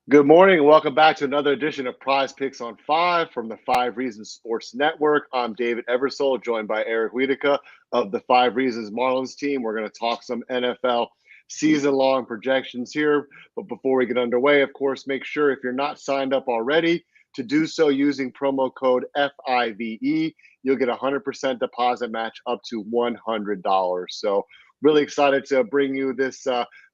Good morning and welcome back to another edition of Prize Picks on Five from the Five Reasons Sports Network. I'm David Eversole, joined by Eric Wiedeke of the Five Reasons Marlins team. We're going to talk some NFL season-long projections here. But before we get underway, of course, make sure if you're not signed up already to do so using promo code FIVE. You'll get a 100% deposit match up to $100. So really excited to bring you this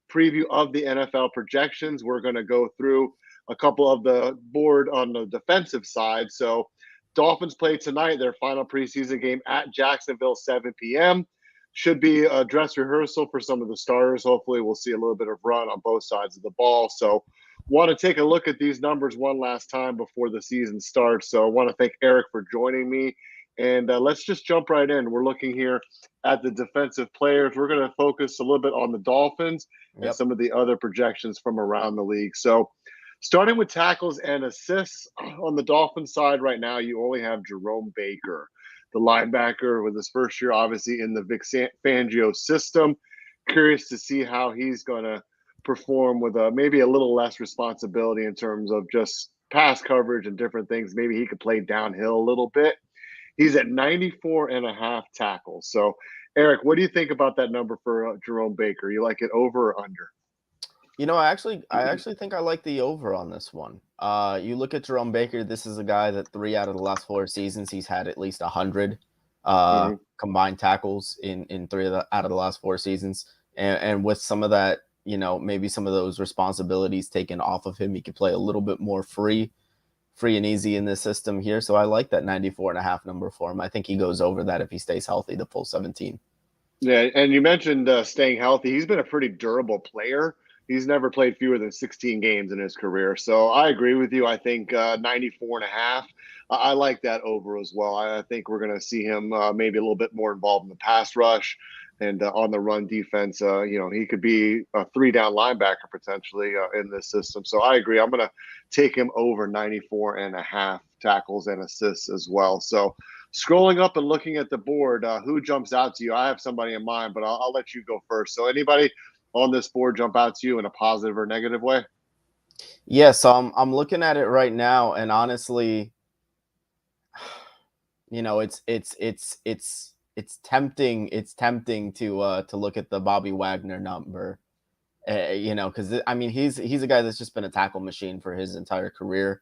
preview of the NFL projections. We're going to go through a couple of the board on the defensive side. So Dolphins play tonight, their final preseason game at Jacksonville, 7 p.m. Should be a dress rehearsal for some of the starters. Hopefully we'll see a little bit of run on both sides of the ball. So want to take a look at these numbers one last time before the season starts. So I want to thank Eric for joining me. And let's just jump right in. We're looking here at the defensive players. We're going to focus a little bit on the Dolphins and some of the other projections from around the league. So starting with tackles and assists, on the Dolphins side right now, you only have Jerome Baker, the linebacker with his first year, obviously, in the Vic Fangio system. Curious to see how he's going to perform with maybe a little less responsibility in terms of just pass coverage and different things. Maybe he could play downhill a little bit. He's at 94 and a half tackles. So, Eric, what do you think about that number for Jerome Baker? You like it over or under? I actually think I like the over on this one. You look at Jerome Baker. This is a guy that 3 out of the last 4 seasons he's had at least 100 combined tackles in 3 out of the last 4 seasons. And with some of that, maybe some of those responsibilities taken off of him, he could play a little bit more free and easy in this system here. So I like that 94 and a half number for him. I think he goes over that if he stays healthy, the full 17. Yeah, and you mentioned staying healthy. He's been a pretty durable player. He's never played fewer than 16 games in his career. So I agree with you. I think 94 and a half. I like that over as well. I think we're going to see him maybe a little bit more involved in the pass rush and on the run defense. He could be a 3-down linebacker potentially in this system. So I agree. I'm going to take him over 94 and a half tackles and assists as well. So scrolling up and looking at the board, who jumps out to you? I have somebody in mind, but I'll let you go first. So anybody on this board jump out to you in a positive or negative way? Yeah, so I'm looking at it right now, and honestly, it's tempting. It's tempting to look at the Bobby Wagner number, because he's a guy that's just been a tackle machine for his entire career.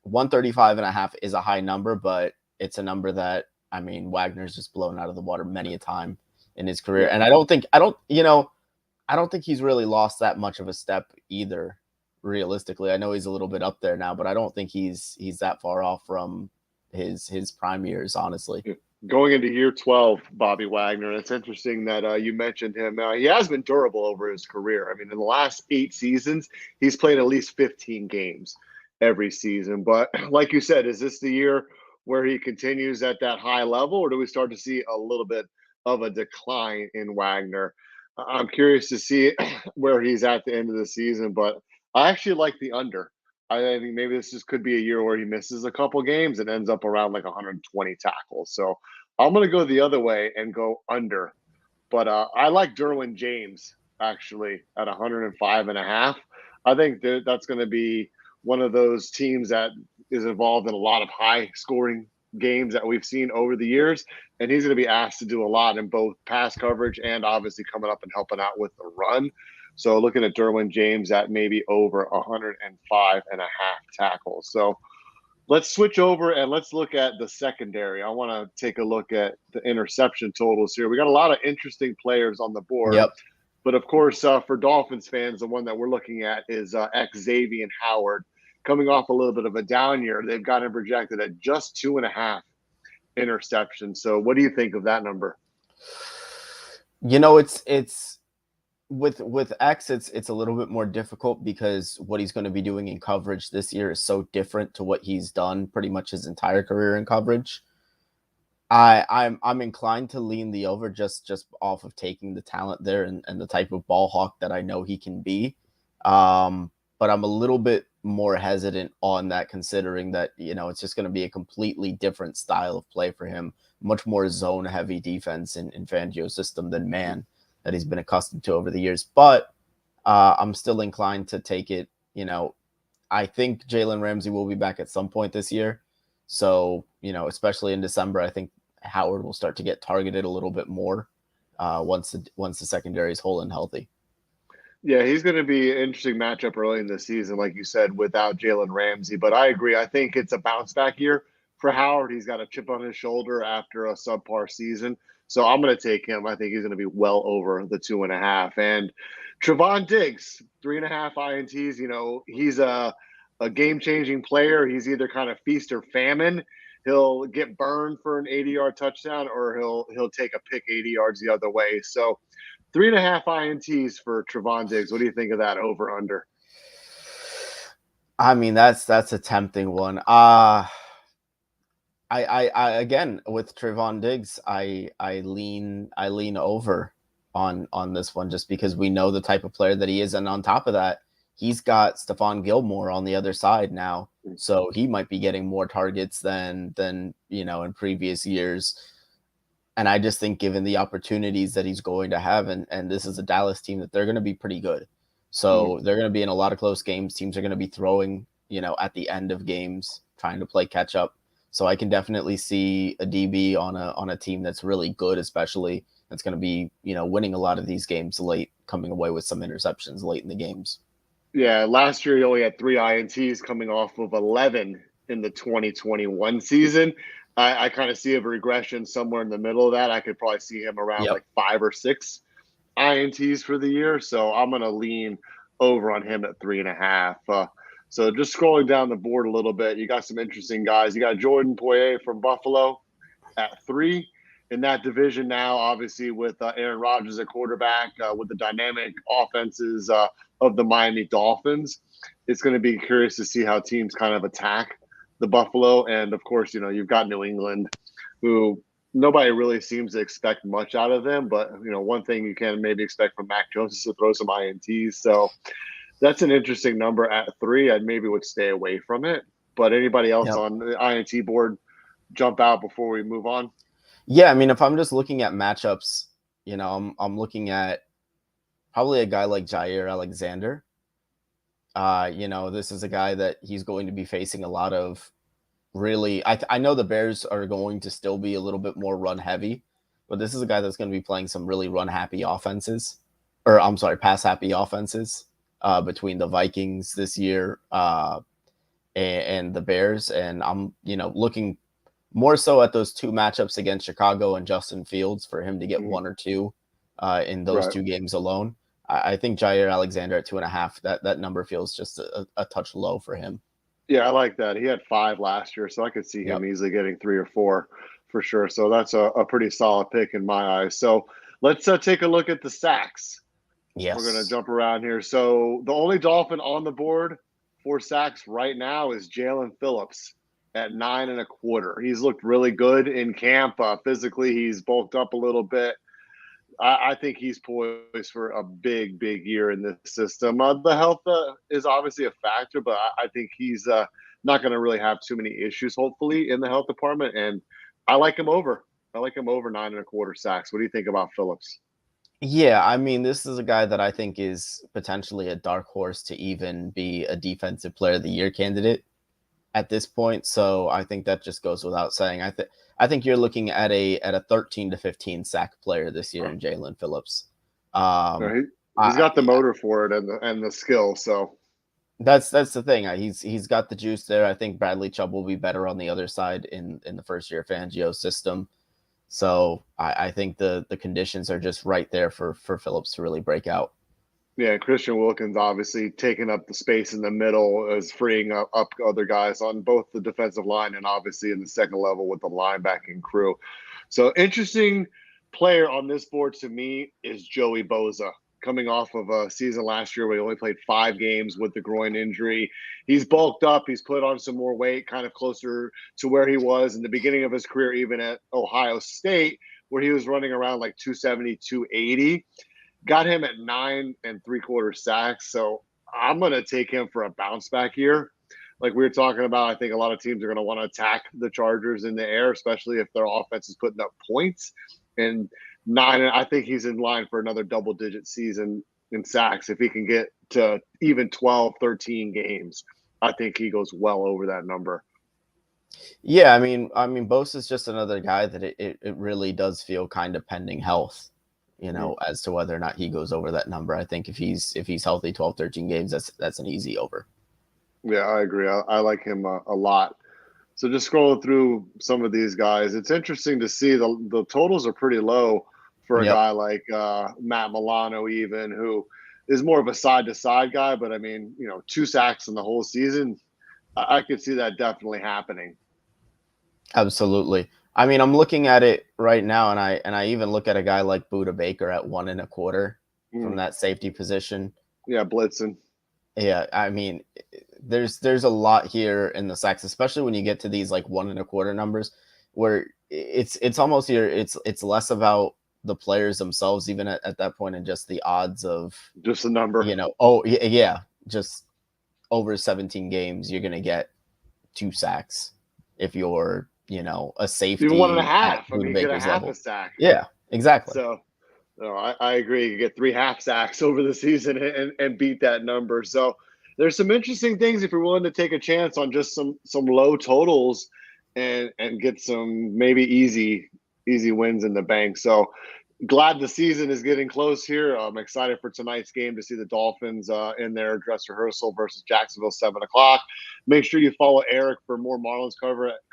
135 and a half is a high number, but it's a number that Wagner's just blown out of the water many a time in his career, and I don't think he's really lost that much of a step either. Realistically, I know he's a little bit up there now, but I don't think he's that far off from his prime years, honestly. Going into year 12, Bobby Wagner, and it's interesting that you mentioned him. He has been durable over his career. In the last 8 seasons, he's played at least 15 games every season. But like you said, is this the year where he continues at that high level, or do we start to see a little bit of a decline in Wagner? I'm curious to see where he's at the end of the season, but I actually like the under. I think maybe this just could be a year where he misses a couple games and ends up around like 120 tackles. So I'm going to go the other way and go under. But I like Darwin James actually at 105 and a half. I think that's going to be one of those teams that is involved in a lot of high scoring games that we've seen over the years. And he's going to be asked to do a lot in both pass coverage and obviously coming up and helping out with the run. So looking at Darwin James at maybe over 105 and a half tackles. So let's switch over and let's look at the secondary. I want to take a look at the interception totals here. We got a lot of interesting players on the board. Yep. But of course, for Dolphins fans, the one that we're looking at is Xavier Howard, coming off a little bit of a down year. They've got him projected at just 2.5 interceptions. So what do you think of that number? It's with X, it's a little bit more difficult because what he's going to be doing in coverage this year is so different to what he's done pretty much his entire career in coverage. I'm inclined to lean the over just off of taking the talent there and the type of ball hawk that I know he can be. But I'm a little bit more hesitant on that, considering that, it's just going to be a completely different style of play for him, much more zone heavy defense in Fangio's system than man that he's been accustomed to over the years. But I'm still inclined to take it, I think Jalen Ramsey will be back at some point this year. So, especially in December, I think Howard will start to get targeted a little bit more once the secondary is whole and healthy. Yeah, he's going to be an interesting matchup early in the season, like you said, without Jalen Ramsey. But I agree. I think it's a bounce back year for Howard. He's got a chip on his shoulder after a subpar season. So I'm going to take him. I think he's going to be well over the 2.5. And Trevon Diggs, 3.5 INTs. He's a game-changing player. He's either kind of feast or famine. He'll get burned for an 80-yard touchdown, or he'll take a pick 80 yards the other way. So 3.5 INTs for Trevon Diggs. What do you think of that over under? I mean, that's a tempting one. I again with Trevon Diggs, I lean over on this one just because we know the type of player that he is, and on top of that, he's got Stephon Gilmore on the other side now, so he might be getting more targets than in previous years. And I just think given the opportunities that he's going to have, and this is a Dallas team that they're going to be pretty good. So they're going to be in a lot of close games. Teams are going to be throwing, at the end of games, trying to play catch up. So I can definitely see a DB on a team that's really good, especially that's going to be, winning a lot of these games late, coming away with some interceptions late in the games. Yeah, last year he only had 3 INTs coming off of 11 in the 2021 season. I kind of see a regression somewhere in the middle of that. I could probably see him around like 5 or 6 INTs for the year. So I'm going to lean over on him at 3.5. So just scrolling down the board a little bit, you got some interesting guys. You got Jordan Poyer from Buffalo at 3 in that division now, obviously with Aaron Rodgers at quarterback, with the dynamic offenses of the Miami Dolphins. It's going to be curious to see how teams kind of attack the Buffalo. And of course, you've got New England, who nobody really seems to expect much out of them. But, one thing you can maybe expect from Mac Jones is to throw some INTs. So that's an interesting number at 3. I maybe would stay away from it. But anybody else on the INT board jump out before we move on? Yeah, I mean, if I'm just looking at matchups, I'm looking at probably a guy like Jair Alexander. This is a guy that he's going to be facing a lot of really. I know the Bears are going to still be a little bit more run heavy, but this is a guy that's going to be playing some really run happy offenses, or I'm sorry, pass happy offenses between the Vikings this year and the Bears. And I'm, looking more so at those 2 matchups against Chicago and Justin Fields for him to get 1 or 2 in those 2 games alone. I think Jair Alexander at 2.5, that number feels just a touch low for him. Yeah, I like that. He had 5 last year, so I could see him easily getting 3 or 4 for sure. So that's a pretty solid pick in my eyes. So let's take a look at the sacks. Yes. We're going to jump around here. So the only Dolphin on the board for sacks right now is Jalen Phillips at 9.25. He's looked really good in camp. Physically, he's bulked up a little bit. I think he's poised for a big, big year in this system. The health is obviously a factor, but I think he's not going to really have too many issues, hopefully, in the health department. And I like him over. I like him over 9.25 sacks. What do you think about Phillips? Yeah, I mean, this is a guy that I think is potentially a dark horse to even be a defensive player of the year candidate at this point. So I think that just goes without saying. I think you're looking at a 13 to 15 sack player this year in Jalen Phillips. He's got the motor for it and the skill. So that's the thing. He's got the juice there. I think Bradley Chubb will be better on the other side in the first year Fangio's system. So I think the conditions are just right there for Phillips to really break out. Yeah, Christian Wilkins obviously taking up the space in the middle, is freeing up other guys on both the defensive line and obviously in the second level with the linebacking crew. So interesting player on this board to me is Joey Bosa, coming off of a season last year where he only played 5 games with the groin injury. He's bulked up. He's put on some more weight, kind of closer to where he was in the beginning of his career, even at Ohio State, where he was running around like 270, 280. Got him at 9.75 sacks. So I'm going to take him for a bounce back year. Like we were talking about, I think a lot of teams are going to want to attack the Chargers in the air, especially if their offense is putting up points. And I think he's in line for another double-digit season in sacks if he can get to even 12, 13 games. I think he goes well over that number. Yeah, I mean, Bosa's just another guy that it really does feel kind of pending health, as to whether or not he goes over that number. I think if he's healthy 12, 13 games, that's an easy over. Yeah, I agree. I like him a lot. So just scrolling through some of these guys, it's interesting to see the totals are pretty low for a guy like Matt Milano, even, who is more of a side-to-side guy. But, I mean, 2 sacks in the whole season, I could see that definitely happening. Absolutely. I mean, I'm looking at it right now, and I even look at a guy like Budda Baker at 1.25 from that safety position. Yeah, blitzing. Yeah, I mean, there's a lot here in the sacks, especially when you get to these like 1.25 numbers, where it's almost here. It's less about the players themselves, even at that point, and just the odds of just the number. Just over 17 games, you're gonna get 2 sacks if you're a safety. Even 1.5. I mean, get a half a sack. Yeah, exactly. So. No, I agree. You get 3 half sacks over the season and beat that number. So there's some interesting things if you're willing to take a chance on just some low totals and get some maybe easy wins in the bank. So glad the season is getting close here. I'm excited for tonight's game to see the Dolphins in their dress rehearsal versus Jacksonville, 7:00. Make sure you follow Eric for more Marlins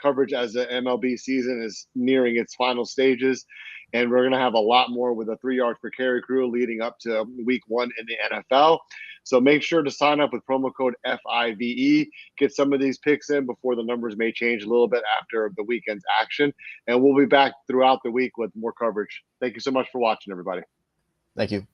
coverage as the MLB season is nearing its final stages. And we're going to have a lot more with a 3 yards per carry crew leading up to week 1 in the NFL. So make sure to sign up with promo code FIVE. Get some of these picks in before the numbers may change a little bit after the weekend's action. And we'll be back throughout the week with more coverage. Thank you so much for watching, everybody. Thank you.